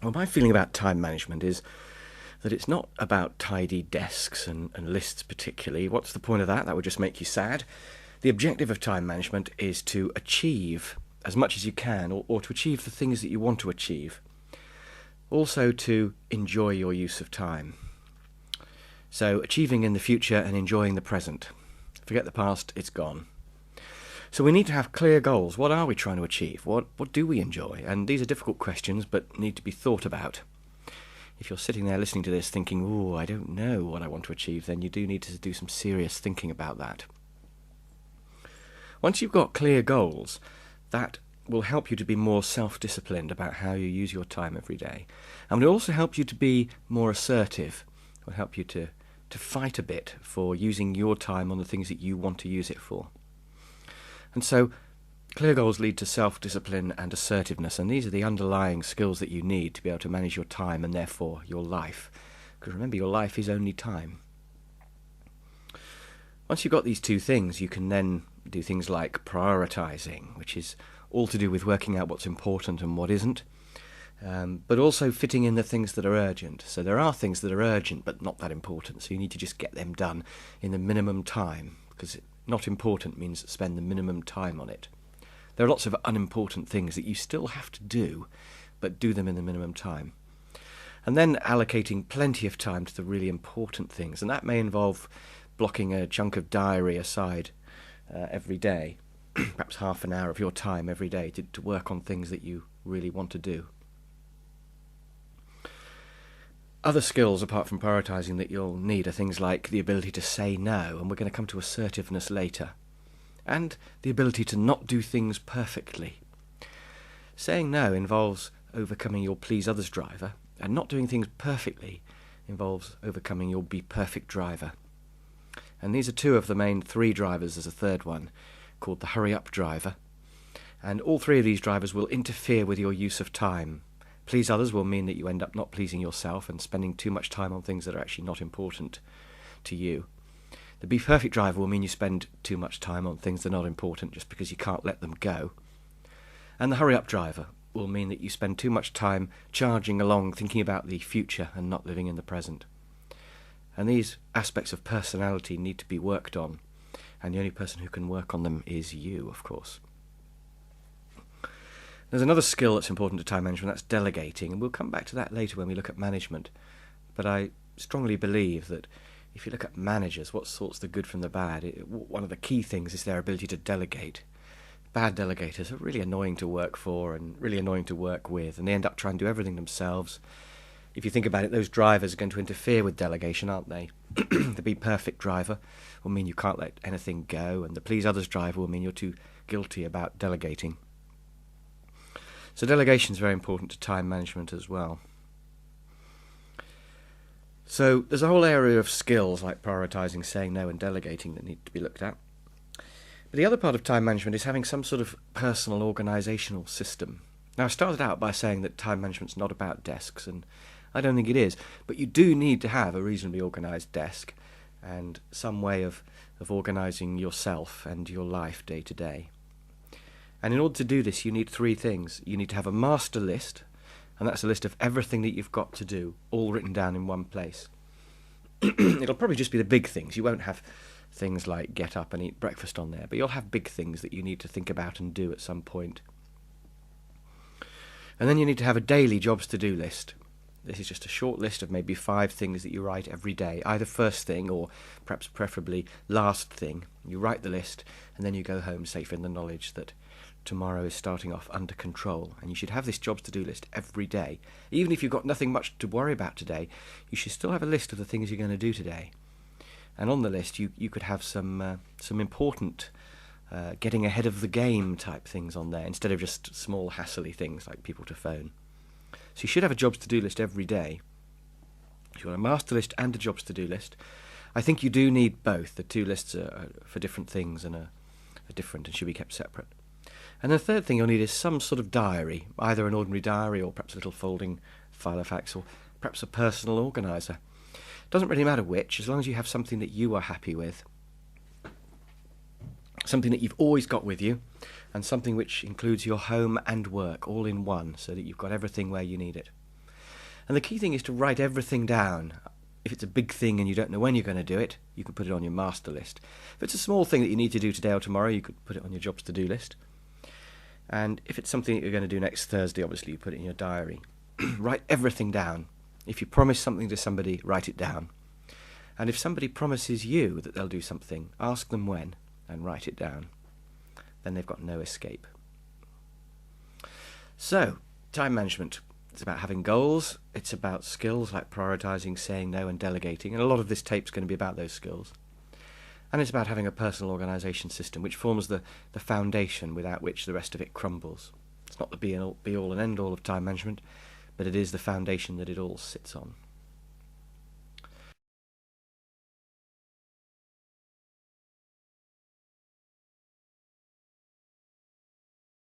Well, my feeling about time management is that it's not about tidy desks and lists particularly. What's the point of that? That would just make you sad. The objective of time management is to achieve as much as you can, or to achieve the things that you want to achieve. Also to enjoy your use of time. So achieving in the future and enjoying the present. Forget the past, it's gone. So we need to have clear goals. What are we trying to achieve? What do we enjoy? And these are difficult questions, but need to be thought about. If you're sitting there listening to this thinking, "Ooh, I don't know what I want to achieve," then you do need to do some serious thinking about that. Once you've got clear goals, that will help you to be more self-disciplined about how you use your time every day. And will also help you to be more assertive. It will help you to fight a bit for using your time on the things that you want to use it for. And so clear goals lead to self-discipline and assertiveness, and these are the underlying skills that you need to be able to manage your time and therefore your life. Because remember, your life is only time. Once you've got these two things, you can then do things like prioritizing, which is all to do with working out what's important and what isn't, but also fitting in the things that are urgent. So there are things that are urgent but not that important, so you need to just get them done in the minimum time, because not important means spend the minimum time on it. There are lots of unimportant things that you still have to do, but do them in the minimum time. And then allocating plenty of time to the really important things, and that may involve blocking a chunk of diary aside every day, perhaps half an hour of your time every day to work on things that you really want to do. Other skills apart from prioritising that you'll need are things like the ability to say no, and we're going to come to assertiveness later, and the ability to not do things perfectly. Saying no involves overcoming your please others driver, and not doing things perfectly involves overcoming your be perfect driver. And these are two of the main three drivers. There's a third one called the hurry up driver, and all three of these drivers will interfere with your use of time. Please others will mean that you end up not pleasing yourself and spending too much time on things that are actually not important to you. The be perfect driver will mean you spend too much time on things that are not important just because you can't let them go. And the hurry up driver will mean that you spend too much time charging along thinking about the future and not living in the present. And these aspects of personality need to be worked on, and the only person who can work on them is you, of course. There's another skill that's important to time management, that's delegating, and we'll come back to that later when we look at management. But I strongly believe that if you look at managers, what sorts the good from the bad, one of the key things is their ability to delegate. Bad delegators are really annoying to work for and really annoying to work with, and they end up trying to do everything themselves. If you think about it, those drivers are going to interfere with delegation, aren't they? The be perfect driver will mean you can't let anything go, and the please others driver will mean you're too guilty about delegating. So delegation is very important to time management as well. So there's a whole area of skills like prioritising, saying no and delegating that need to be looked at. But the other part of time management is having some sort of personal organisational system. Now I started out by saying that time management's not about desks, and I don't think it is, but you do need to have a reasonably organised desk and some way of organising yourself and your life day to day. And in order to do this, you need three things. You need to have a master list, and that's a list of everything that you've got to do, all written down in one place. It'll probably just be the big things. You won't have things like get up and eat breakfast on there, but you'll have big things that you need to think about and do at some point. And then you need to have a daily jobs to do list. This is just a short list of maybe 5 things that you write every day, either first thing or perhaps preferably last thing. You write the list and then you go home safe in the knowledge that tomorrow is starting off under control, and you should have this jobs to do list every day. Even if you've got nothing much to worry about today, you should still have a list of the things you're going to do today. And on the list you could have some important getting ahead of the game type things on there, instead of just small hassly things like people to phone. So you should have a jobs to do list every day. If you want a master list and a jobs to do list, I think you do need both. The two lists are for different things and are different and should be kept separate. And the third thing you'll need is some sort of diary, either an ordinary diary or perhaps a little folding filofax or perhaps a personal organiser. It doesn't really matter which, as long as you have something that you are happy with, something that you've always got with you, and something which includes your home and work all in one, so that you've got everything where you need it. And the key thing is to write everything down. If it's a big thing and you don't know when you're going to do it, you can put it on your master list. If it's a small thing that you need to do today or tomorrow, you could put it on your jobs to do list. And if it's something that you're going to do next Thursday, obviously you put it in your diary. Write everything down. If you promise something to somebody, write it down. And if somebody promises you that they'll do something, ask them when and write it down. Then they've got no escape. So, time management. It's about having goals. It's about skills like prioritising, saying no and delegating. And a lot of this tape's going to be about those skills. And it's about having a personal organisation system which forms the foundation without which the rest of it crumbles. It's not the be all and end all of time management, but it is the foundation that it all sits on.